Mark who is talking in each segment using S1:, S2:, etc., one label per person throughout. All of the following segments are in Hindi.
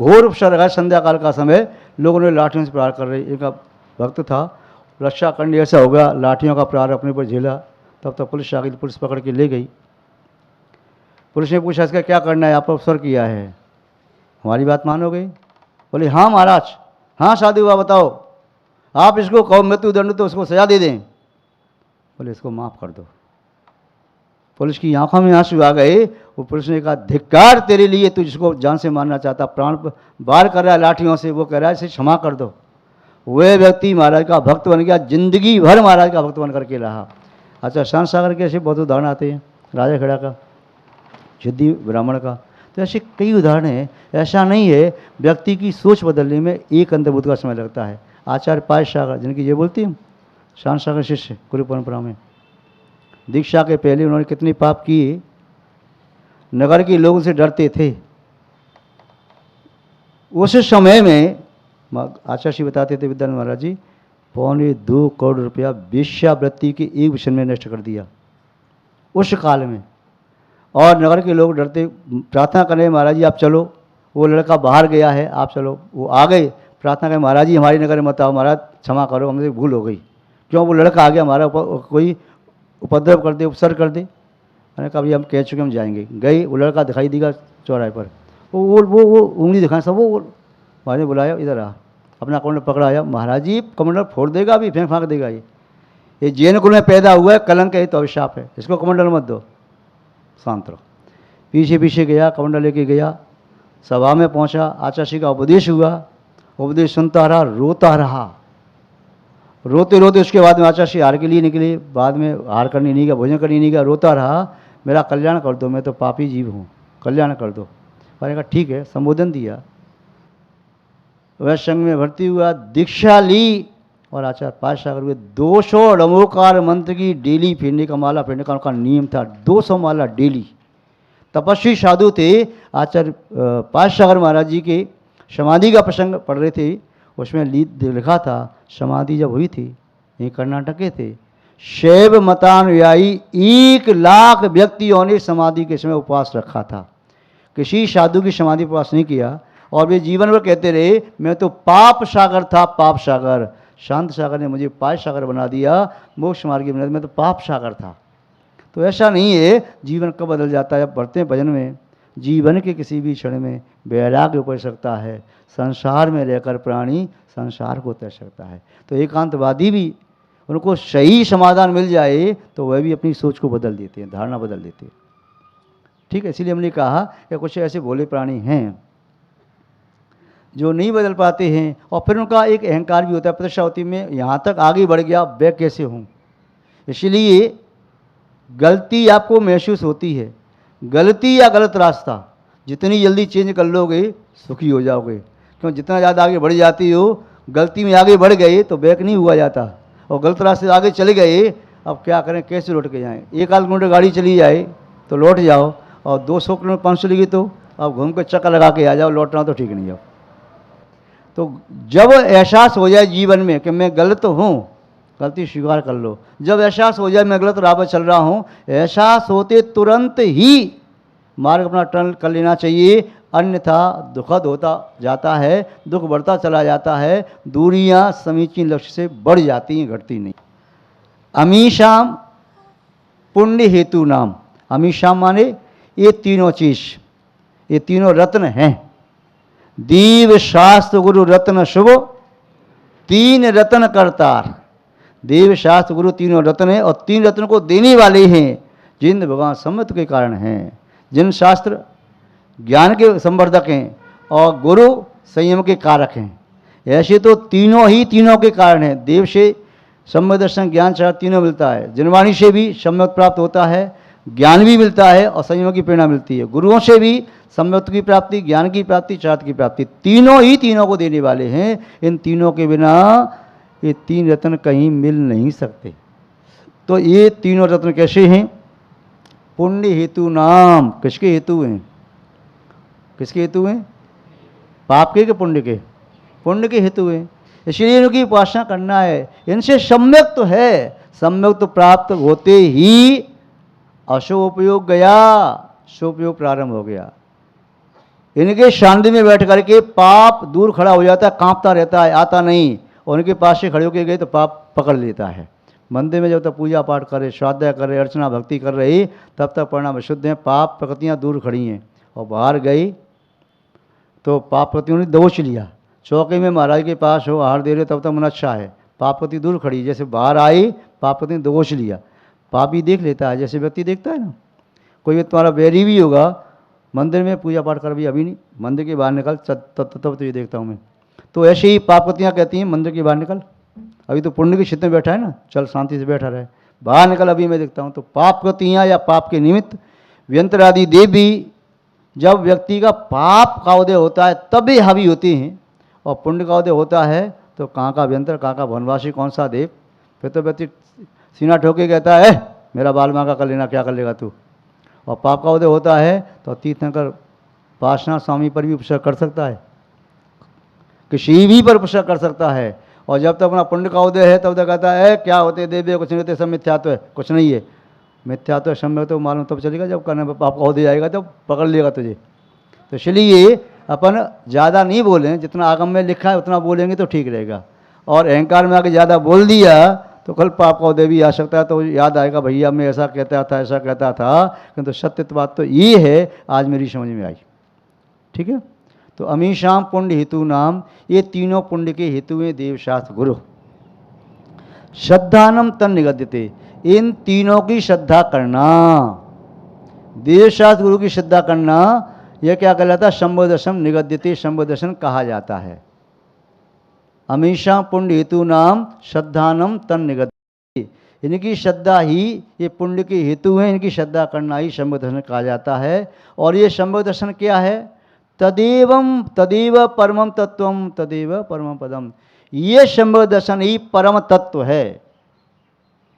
S1: घोर उपसर्ग है, संध्या काल का समय, लोगों ने लाठियों से प्रहार कर रहे। एक भक्त था, रक्षा करने ऐसा हो गया, लाठियों का प्रहार अपने पर झेला। तब तक पुलिस आ गई, पुलिस पकड़ के ले गई। पुलिस ने पूछा इसका क्या करना है, आप अवसर किया है, हमारी बात मानोगे? बोले हाँ महाराज, हाँ साधु हुआ, बताओ, आप इसको कहो मृत्युदंड तो उसको सजा दे दें। बोले इसको माफ़ कर दो। पुलिस की आंखों में आंसू आ गए। वो पुलिस ने कहा धिक्कार तेरे लिए, तू जिसको जान से मारना चाहता, प्राण बार कर रहा है लाठियों से, वो कह रहा है इसे क्षमा कर दो। वह व्यक्ति महाराज का भक्त बन गया, जिंदगी भर महाराज का भक्त बन करके रहा। अच्छा, शांत सागर के ऐसे बहुत उदाहरण आते हैं, राजा खेड़ा का, सिद्धि ब्राह्मण का, तो ऐसे कई उदाहरण हैं। ऐसा नहीं है, व्यक्ति की सोच बदलने में एक अंतर्बुद्ध का समय लगता है। आचार्य पाय सागर, जिनकी ये बोलती हैं शांत सागर शिष्य गुरु परंपरा में, दीक्षा के पहले उन्होंने कितने पाप किए, नगर के लोग उनसे डरते थे। उस समय में आचार्य जी बताते थे, विद्यानंद महाराज जी, 2.25 करोड़ रुपया वेश्यावृत्ति के एक विषय में नष्ट कर दिया उस काल में। और नगर के लोग डरते, प्रार्थना करें महाराज जी आप चलो, वो लड़का बाहर गया है, आप चलो। वो आ गए, प्रार्थना करें महाराज जी हमारी नगर में मत आओ, महाराज क्षमा करो, हमसे भूल हो गई। क्यों? वो लड़का आ गया, हमारा कोई उपद्रव कर दे, उपसर्ग कर दे। मैंने कहा भैया हम कह चुके, हम जाएंगे। गए, वो लड़का दिखाई देगा चौराहे पर, वो उंगली दिखाएं सब, वो महाराज ने बुलाया, इधर आ, अपना कमंडल पकड़ाया। महाराज जी कमंडल फोड़ देगा, अभी फेंक फाँक देगा। ये जैन कुल में पैदा हुआ है, कलंक है, तो अभिशाप है, इसको कमंडल मत दो, शांत रहो। पीछे पीछे गया, कमंडल लेके गया, सभा में पहुंचा, आचार्य जी का उपदेश हुआ, उपदेश सुनता रहा, रोता रहा, रोते रोते उसके बाद में आचार्य जी हार के लिए निकले। बाद में हार करनी नहीं गया, भोजन करनी नहीं गया, रोता रहा, मेरा कल्याण कर दो, मैं तो पापी जीव हूँ, कल्याण कर दो। मैंने कहा ठीक है, संबोधन दिया, वह संघ में भर्ती हुआ, दीक्षा ली, और आचार्य पाय सागर हुए। 200 डमोकार मंत्र की डेली फेरने का, माला फेरने का उनका नियम था, 200 माला डेली। तपस्वी साधु थे। आचार्य पाय सागर महाराज जी के समाधि का प्रसंग पढ़ रहे थे, उसमें लिखा था, समाधि जब हुई थी, ये कर्नाटक के थे, शैव मतानुयायी 1 लाख व्यक्तियों ने समाधि के समय उपवास रखा था। किसी साधु की समाधि उपवास नहीं किया, और वे जीवन भर कहते रहे मैं तो पाप सागर था, पाप सागर। शांत सागर ने मुझे पाय सागर बना दिया, मोक्ष मार्ग बना दिया, मैं तो पाप सागर था। तो ऐसा नहीं है, जीवन कब बदल जाता है। अब पढ़ते हैं भजन में, जीवन के किसी भी क्षण में वैराग्य उपज सकता है, संसार में रहकर प्राणी संसार को तज सकता है। तो एकांतवादी भी, उनको सही समाधान मिल जाए तो वह भी अपनी सोच को बदल देते हैं, धारणा बदल देते हैं। ठीक है, इसीलिए हमने कहा कि कुछ ऐसे भोले प्राणी हैं जो नहीं बदल पाते हैं, और फिर उनका एक अहंकार भी होता है, प्रतिष्ठा होती है, मैं यहाँ तक आगे बढ़ गया, मैं कैसे हूँ। इसलिए गलती आपको महसूस होती है, गलती या गलत रास्ता जितनी जल्दी चेंज कर लोगे सुखी हो जाओगे। क्यों? जितना ज़्यादा आगे बढ़ जाती हो, गलती में आगे बढ़ गए तो बैक नहीं हुआ जाता, और गलत रास्ते आगे चले गए, अब क्या करें, कैसे लौट के जाएँ। 1 आध किलोमीटर गाड़ी चली जाए तो लौट जाओ, और 200 किलोमीटर 500 लगी तो अब घूम कर चक्कर लगा के आ जाओ, लौटना तो ठीक नहीं है। तो जब एहसास हो जाए जीवन में कि मैं गलत हूँ, गलती स्वीकार कर लो। जब एहसास हो जाए मैं गलत राह पर चल रहा हूँ, एहसास होते तुरंत ही मार्ग अपना टर्न कर लेना चाहिए, अन्यथा दुखद होता जाता है, दुख बढ़ता चला जाता है, दूरियां समीचीन लक्ष्य से बढ़ जाती हैं, घटती नहीं। अमीशाम पुण्य हेतु नाम, अमीशाम माने ये तीनों चीज, ये तीनों रत्न हैं, दीव शास्त्र गुरु रत्न शुभ, 3 रत्न करतार। देव शास्त्र गुरु तीनों रत्न हैं, और 3 रत्न को देने वाले हैं जिन भगवान सम्मत के कारण हैं। जिन शास्त्र ज्ञान के संवर्धक हैं और गुरु संयम के कारक हैं। ऐसे तो तीनों ही तीनों के कारण हैं। देव से सम्यक दर्शन ज्ञान चार तीनों मिलता है, जिनवाणी से भी सम्यक प्राप्त होता है, ज्ञान भी मिलता है और संयम की प्रेरणा मिलती है। गुरुओं से भी सम्यक की प्राप्ति, ज्ञान की प्राप्ति, चार्थ की प्राप्ति, तीनों ही तीनों को देने वाले हैं। इन तीनों के बिना ये 3 रत्न कहीं मिल नहीं सकते। तो ये तीनों रत्न कैसे हैं? पुण्य हेतु नाम। किसके हेतु हैं? किसके हेतु हैं? पाप के पुण्य के? पुण्य के हेतु हैं। इसलिए इनकी उपासना करना है। इनसे सम्यक तो है, सम्यक तो प्राप्त होते ही अशुभ उपयोग गया, शुभ उपयोग प्रारंभ हो गया। इनके शांति में बैठ करके पाप दूर खड़ा हो जाता है, कांपता रहता है, आता नहीं। और उनके पास से खड़े होकर गए तो पाप पकड़ लेता है। मंदिर में जब तक पूजा पाठ करे, स्वाध्याय करे, अर्चना भक्ति कर रही, तब तक परिणाम शुद्ध हैं, पाप प्रकृतियाँ दूर खड़ी हैं। और बाहर गई तो पाप प्रकृतियों ने दबोच लिया। चौके में महाराज के पास हो, आहार दे रहे, तब तक मन अच्छा है, पाप प्रकृति दूर खड़ी। जैसे बाहर आई, पाप प्रकृति ने दबोच लिया। पापी देख लेता है, जैसे व्यक्ति देखता है ना, कोई तुम्हारा बैरी भी होगा, मंदिर में पूजा पाठ कर भी, अभी नहीं, मंदिर के बाहर निकल, तब तो ये देखता हूँ मैं। तो ऐसे ही पाप प्रकृतियाँ कहती हैं मंदिर के बाहर निकल, अभी तो पुण्य की क्षेत्र में बैठा है ना, चल शांति से बैठा रहे, बाहर निकल, अभी मैं देखता हूँ। तो पाप प्रकृतियाँ या पाप के निमित्त व्यंतर आदि देव भी, जब व्यक्ति का पाप का उदय होता है तभी हावी होते हैं, और पुण्य का उदय होता है तो कहाँ का व्यंतर, कहाँ का वनवासी, कौन सा देव। फिर तो व्यक्ति सीना ठोके कहता है मेरा बाल मांगा कर लेना, क्या कर लेगा तू। और पाप का उदय होता है तो तीर्थंकर पार्श्वनाथ स्वामी पर भी उपसर्ग कर सकता है, किसी भी पर उपसर्ग कर सकता है। और जब तक अपना पुण्य का उदय है तब तक कहता है क्या होते देव, कुछ नहीं होते, सब मिथ्यात्व है, कुछ नहीं है। मिथ्यात्व है सम्यक तो मालूम तब चलेगा जब करने पर पाप का उदय आएगा, तब पकड़ लेगा तुझे। तो इसलिए अपन ज़्यादा नहीं बोलें, जितना आगम में लिखा है उतना बोलेंगे तो ठीक रहेगा। और अहंकार में आके ज़्यादा बोल दिया तो कल पाप का उदय भी आ सकता है। तो याद आएगा भैया मैं ऐसा कहता था, ऐसा कहता था, किंतु सत्य बात तो ये है, आज मेरी समझ में आई। ठीक है। तो अमीशाम पुण्य हेतु नाम, ये तीनों पुण्य के हेतु हैं देवशास्त्र गुरु। श्रद्धानम तन निगद्यते, इन तीनों की श्रद्धा करना, देवशास्त्र गुरु की श्रद्धा करना, यह क्या कहलाता है, शंभो दर्शन निगद्यते, शंभो दर्शन कहा जाता है। अमीशा पुण्य हेतु नाम श्रद्धानम तन निगद्यते, इनकी श्रद्धा ही, ये पुण्य के हेतु हैं, इनकी श्रद्धा करना ही शंभो दर्शन कहा जाता है। और ये शंभो दर्शन क्या है, तदेवम तदेव परमम तत्वम तदेव परमम पदम, ये शंभो दर्शन ही परम तत्व है।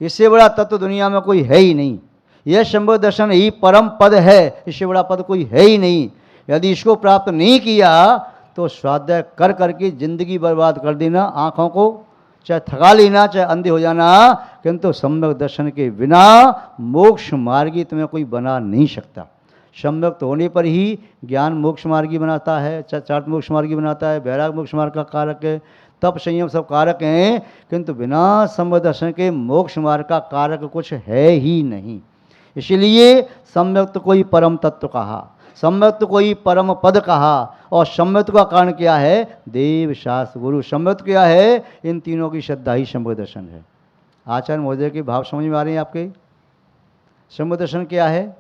S1: इससे बड़ा तत्व दुनिया में कोई है ही नहीं। यह शंभो दर्शन ही परम पद है, इससे बड़ा पद कोई है ही नहीं। यदि इसको प्राप्त नहीं किया तो स्वाध्याय कर करके जिंदगी बर्बाद कर देना, आँखों को चाहे थका लेना, चाहे अंधे हो जाना, किंतु सम्यक दर्शन के बिना मोक्ष मार्गी तुम्हें कोई बना नहीं सकता। सम्यक होने पर ही ज्ञान मोक्ष मार्गी बनाता है, चार्ट मोक्ष मार्गी बनाता है, वैराग मोक्ष मार्ग का कारक है, तप संयम सब कारक हैं, किंतु बिना सम्यक दर्शन के मोक्ष मार्ग का कारक कुछ है ही नहीं। इसलिए सम्यक कोई परम तत्व कहा, सम्यक कोई परम पद कहा। और सम्यक का कारण क्या है, देव शास्त्र गुरु। सम्यक क्या है, इन तीनों की श्रद्धा ही शंभो दर्शन है। आचार्य महोदय के भाव समझ में आ रहे हैं आपके। शंभो दर्शन क्या है,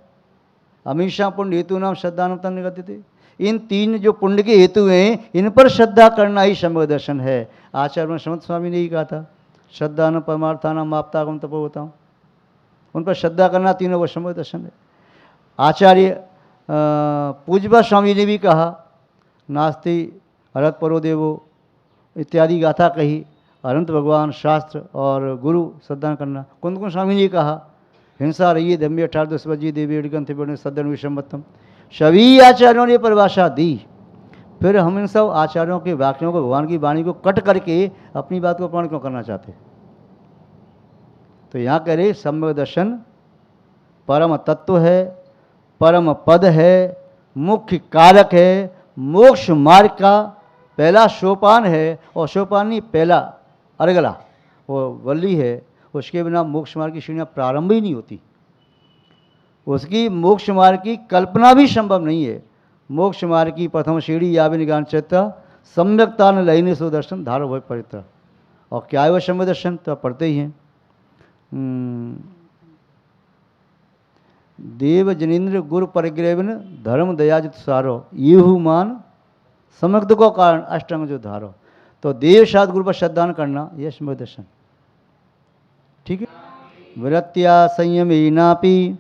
S1: अमीशा पुण्य हेतु नाम श्रद्धानम निगद्यते, इन तीन जो पुण्य के हेतु हैं इन पर श्रद्धा करना ही शंभो दर्शन है। आचार्य समर्थ स्वामी ने ही कहा था, श्रद्धान परमार्थानाम आप्तागम तपोवताम, उन पर श्रद्धा करना तीनों वो शंभो दर्शन है। आचार्य पूज्यपा स्वामी ने भी कहा, नास्ति अरत परो देवो इत्यादि गाथा कही, अनंत भगवान शास्त्र और गुरु श्रद्धा करना। कुंद स्वामी ने कहा, हिंसा रही धम्य 18 देवी ग्रंथ सदन विषमतम। सभी आचार्यों ने परिभाषा दी। फिर हम इन सब आचार्यों के वाक्यों को, भगवान की वाणी को कट करके अपनी बात को प्रमाण क्यों करना चाहते। तो यहाँ कह रहे सम्यक दर्शन परम तत्व है, परम पद है, मुख्य कारक है, मोक्ष मार्ग का पहला सोपान है। और सोपान नहीं, पहला अर्गला वो वल्ली है, उसके बिना मोक्ष मार्ग की सीढ़ियाँ प्रारंभ ही नहीं होती। उसकी मोक्ष मार्ग की कल्पना भी संभव नहीं है। मोक्ष मार्ग की प्रथम सीढ़ी या भी निगान चैत्र सम्यकता न लयने सो दर्शन धारो भय परित्र। और क्या है वह शंभो दर्शन, तो आप पढ़ते ही हैं, देव जनेन्द्र गुरु परिग्रहन धर्म दयाजित सारो, येहु मान समग्र को कारण अष्टंग जो धारो। तो देव शास्त्र गुरु पर श्रद्धान करना यह शंभो दर्शन। ठीक है। वृत्त्या संयमेनापि,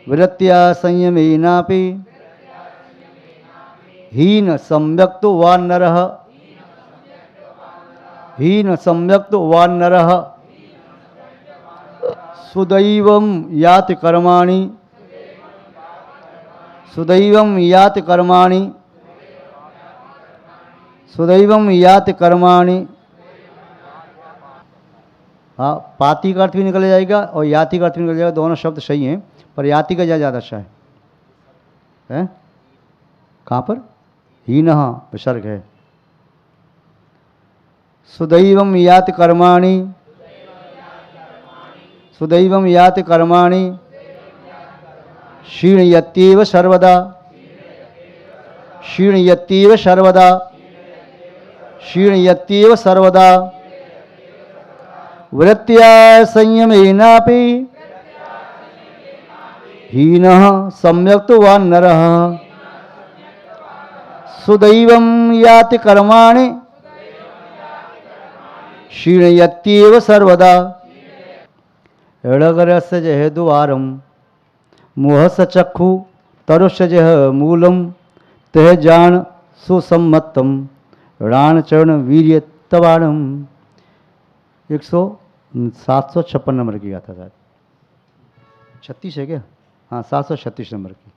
S1: वृत्त्या संयमेनापि हीन सम्यक्तो वा नरः, हीन सम्यक्तो वा नरः सुदैवं याति कर्माणि, सुदैवं याति कर्माणि, सुदैवं याति कर्माणि। हाँ, पाती का अर्थ भी निकल जाएगा और याति का अर्थ भी निकल जाएगा, दोनों शब्द सही हैं, पर याति का ज़्यादा अच्छा है? कहाँ पर? हीनः विसर्ग है। सुदैवं याति कर्माणि, सुदैवं याति कर्माणि क्षीणयत्येव सर्वदा, क्षीणयत्येव सर्वदा, क्षीणयत्येव सर्वदा। वृत्त्या संयमेनापि हीनः सम्यक्तवान् नरः। सुदैवं याति कर्माणि क्षीणयत्येव सर्वदा। ऋगरस्य जह द्वारम मोहस चक्षु तरुष्य जह मूलम तह जान सुसम्मतम ऋण चरण वीर्य तवाणम। 756 नंबर की गाथा था, 36 है क्या? हाँ 736 नंबर की।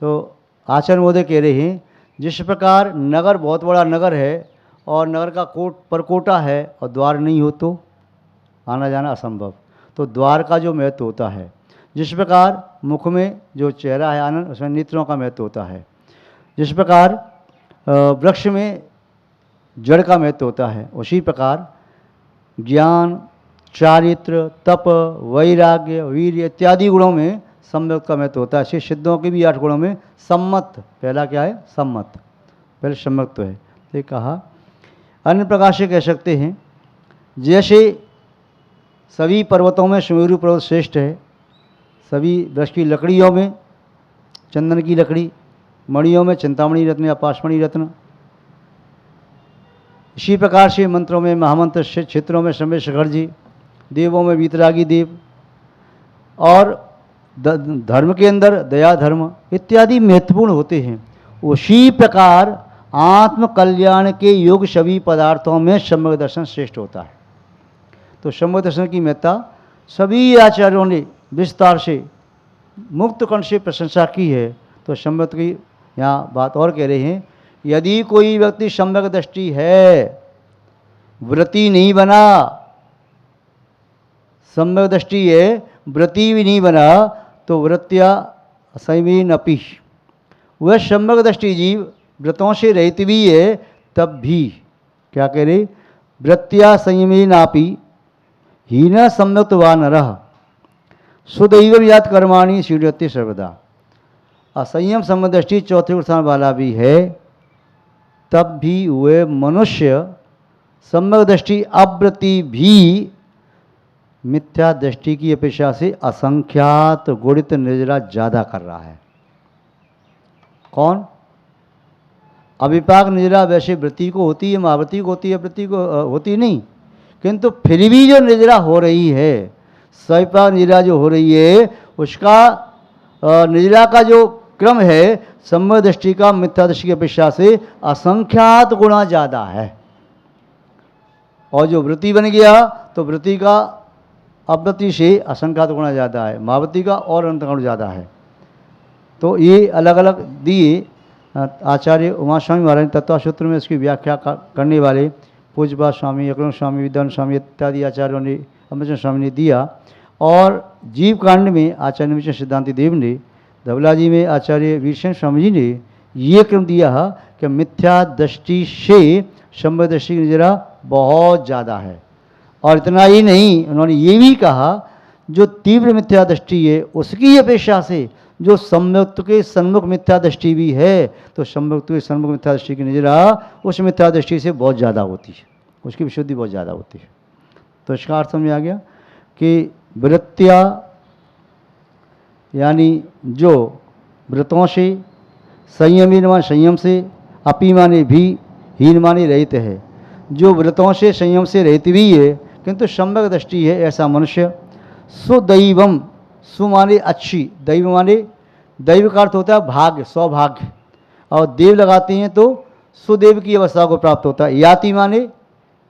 S1: तो आचार्य महोदय कह रहे हैं जिस प्रकार नगर बहुत बड़ा नगर है और नगर का कोट परकोटा है और द्वार नहीं हो तो आना जाना असंभव, तो द्वार का जो महत्व होता है, जिस प्रकार मुख में जो चेहरा है आनंद उसमें नेत्रों का महत्व होता है, जिस प्रकार वृक्ष में जड़ का महत्व होता है, उसी प्रकार ज्ञान चारित्र तप वैराग्य वीर्य इत्यादि गुणों में सम्यक का महत्व होता है। ऐसे सिद्धों के भी 8 गुणों में सम्मत, पहला क्या है? सम्मत, पहले सम्यक तो है। तो कहा अन्य प्रकार से कह सकते हैं जैसे सभी पर्वतों में सुमेरु पर्वत श्रेष्ठ है, सभी वृक्ष की लकड़ियों में चंदन की लकड़ी, मणियों में चिंतामणि रत्न या पाशमणि रत्न, इसी प्रकार से मंत्रों में महामंत्र, क्षेत्रों में समय शेखर जी, देवों में वीतरागी देव, और धर्म के अंदर दया धर्म इत्यादि महत्वपूर्ण होते हैं। उसी प्रकार आत्म कल्याण के योग सभी पदार्थों में सम्यक दर्शन श्रेष्ठ होता है। तो सम्यक दर्शन की महत्ता सभी आचार्यों ने विस्तार से मुक्त कंठ से प्रशंसा की है। तो सम्यक की यहाँ बात और कह रहे हैं, यदि कोई व्यक्ति सम्यक दृष्टि है, व्रती नहीं बना, सम्यक दृष्टि है व्रती भी नहीं बना, तो वृत्त्या असंयमेन अपि, वह सम्यक दृष्टि जीव व्रतों से रहित भी है तब भी क्या कह रहे? वृत्त्या संयमेनापि हीन सम्यक्तवान् नरः सुदैवं याति कर्माणि क्षीणयति सर्वदा। असंयम सम्यक दृष्टि चौथे स्थान वाला भी है तब भी वह मनुष्य सम्यक दृष्टि अव्रति भी मिथ्या दृष्टि की अपेक्षा से असंख्यात गुणित निर्जरा ज़्यादा कर रहा है। कौन? अविपाक निर्जरा वैसे वृत्ति को होती है, महावृत्ति को होती है, वृत्ति को होती नहीं, किंतु फिर भी जो निर्जरा हो रही है, सविपाक निर्जरा जो हो रही है, उसका निर्जरा का जो क्रम है सम्यक दृष्टि का मिथ्या दृष्टि की अपेक्षा से असंख्यात गुणा ज़्यादा है। और जो वृत्ति बन गया तो वृत्ति का अव्रति से असंख्यात गुणा ज़्यादा है, महावृत्ति का और अनंत गुण ज़्यादा है। तो ये अलग अलग दिए आचार्य उमा स्वामी महाराज तत्वसूत्र में इसकी व्याख्या करने वाले पूज्यपाद स्वामी, अकलन स्वामी, विद्वान स्वामी इत्यादि आचार्यों ने, अमरचंद स्वामी ने दिया। और जीव कांड में आचार्य निमित्त सिद्धांति देव ने, धवला जी में आचार्य वीरसेन स्वामी जी ने ये क्रम दिया कि मिथ्या दृष्टि से सम्यक दृष्टि की जरा बहुत ज़्यादा है। और इतना ही नहीं, उन्होंने ये भी कहा जो तीव्र मिथ्या दृष्टि है उसकी अपेक्षा से जो सम्यक्त के सन्मुख मिथ्या दृष्टि भी है, तो सम्यक्त के सन्मुख मिथ्या दृष्टि की नजरा उस मिथ्या दृष्टि से बहुत ज़्यादा होती है, उसकी विशुद्धि बहुत ज़्यादा होती है। तो इसका अर्थ समझ आ गया कि वृत्त्या यानी जो व्रतों से, संयमीन मान संयम से, अपी माने भी, हीन माने रहित है। जो व्रतों से संयम से रहित भी है किंतु सम्यक दृष्टि है, ऐसा मनुष्य सुदैवम, सु माने अच्छी, दैव माने, दैव का अर्थ होता है भाग्य, सौभाग्य, और देव लगाते हैं तो सुदेव की अवस्था को प्राप्त होता है। याति माने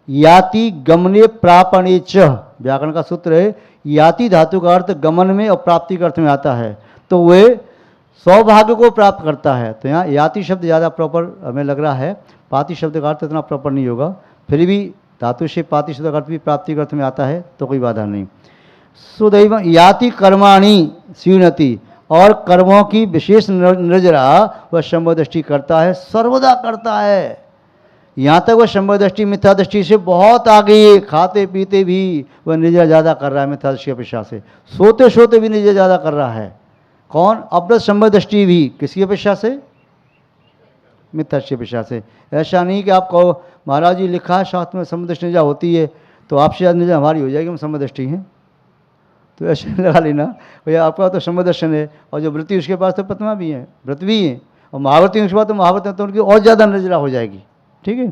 S1: याति गमने प्रापणे च, व्याकरण का सूत्र है याति धातु का अर्थ गमन में और प्राप्ति के अर्थ में आता है, तो वे सौभाग्य को प्राप्त करता है। तो यहाँ याति शब्द ज़्यादा प्रॉपर हमें लग रहा है, पाति शब्द का अर्थ इतना प्रॉपर नहीं होगा, फिर भी धातु से पाति शब्द का अर्थ भी प्राप्ति के अर्थ में आता है तो कोई बाधा नहीं। सुदैव याति कर्माणि क्षीणति, और कर्मों की विशेष निर्जरा वह शंभर दृष्टि करता है, सर्वदा करता है। यहाँ तक वह शंभर दृष्टि मिथ्या दृष्टि से बहुत आगे, खाते पीते भी वह निर्जरा ज़्यादा कर रहा है मिथ्या दृष्टि की अपेक्षा से, सोते सोते भी निर्जरा ज़्यादा कर रहा है। कौन? अपना शंभर दृष्टि भी किसकी अपेक्षा से? मिथ्या दृष्टि की अपेक्षा से। ऐसा नहीं कि आप कहो महाराज जी लिखा है शास्त्र में शंभर दृष्टि निर्जरा होती है तो आपसे ज़्यादा निर्जरा हमारी हो जाएगी, हम शंभर दृष्टि हैं, तो ऐसे लगा लेना भैया आपका तो शंभर दर्शन है और जो व्रती उसके पास तो पत्मा भी है, व्रत भी है, और महाव्रती उसके बाद तो महाव्रत तो उनकी और ज़्यादा निर्जरा हो जाएगी। ठीक है,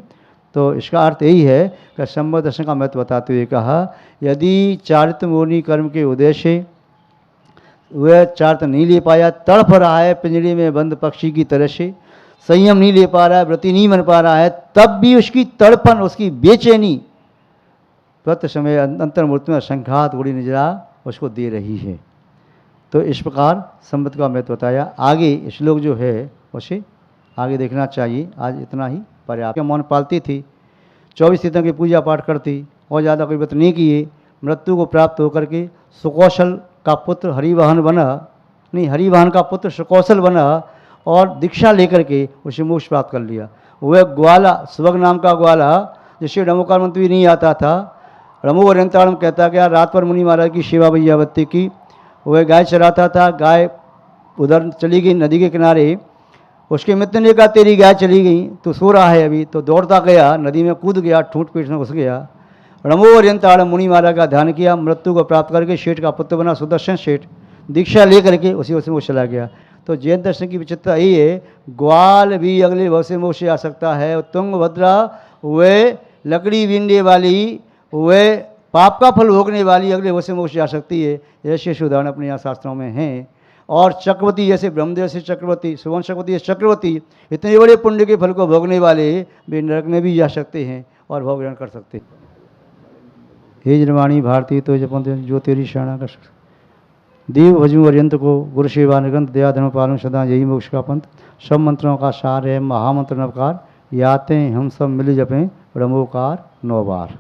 S1: तो इसका अर्थ यही है कि शंभर दर्शन का महत्व बताते हुए कहा यदि चारित्र मोनी कर्म के उद्देश्य वह चारित्र नहीं ले पाया, तड़फ रहा है पिंजरे में बंद पक्षी की तरह से, संयम नहीं ले पा रहा है, व्रति नहीं बन पा रहा है, तब भी उसकी तड़पन, उसकी बेचैनी व्रत समय अंतर्मूर्ति में संघात गुड़ी निर्जरा उसको दे रही है। तो इस प्रकार संवत का महत्व बताया। आगे श्लोक जो है उसे आगे देखना चाहिए। आज इतना ही पर्याप्त। मौन पालती थी, 24 तीर्थों की पूजा पाठ करती और ज़्यादा कोई व्रत नहीं किए, मृत्यु को प्राप्त होकर के सुकौशल का पुत्र हरिवाहन बना, नहीं हरिवाहन का पुत्र सुकौशल बना और दीक्षा लेकर के उसे मोक्ष प्राप्त कर लिया। वह ग्वाला, स्वग नाम का ग्वाला जिससे डमोकार मंत्र भी नहीं आता था, रमो अरंताड़म कहता गया, रात पर मुनि महाराज की सेवा भैयावती की। वह गाय चराता था, गाय उधर चली गई नदी के किनारे, उसके मित्र ने कहा तेरी गाय चली गई, तो सो रहा है अभी, तो दौड़ता गया नदी में कूद गया, ठूंठ पीठ में घुस गया। रमो अरंताड़म मुनि महाराज का ध्यान किया, मृत्यु को प्राप्त करके शेठ का पुत्र बना, सुदर्शन शेठ, दीक्षा ले करके उसी वो चला गया। तो जैन दर्शन की विचित्रता यही है, ग्वाल भी अगले भव से मोक्ष आ सकता है, तुंगभद्रा वे लकड़ी बीनने वाली, वे पाप का फल भोगने वाली अगले भव से मोक्ष आ सकती है। ऐसे उदाहरण अपने यहाँ शास्त्रों में हैं। और चक्रवर्ती जैसे ब्रह्मदेव से चक्रवर्ती, सुवर्ण चक्रवर्ती जैसे चक्रवर्ती, इतने बड़े पुण्य के फल को भोगने वाले वे नरक में भी जा सकते हैं और भोग ग्रहण कर सकते हैं। हे जन्माणी भारती तो जपन जो तेरी शरणागत देव भजू अर्यंत को गुरु सेवा निगंत दया धर्म पालन सदा यही मोक्ष का पंथ। सब मंत्रों का सार है महामंत्र नवकार, याते हम सब मिल जपें ब्रह्मोकार 9 बार।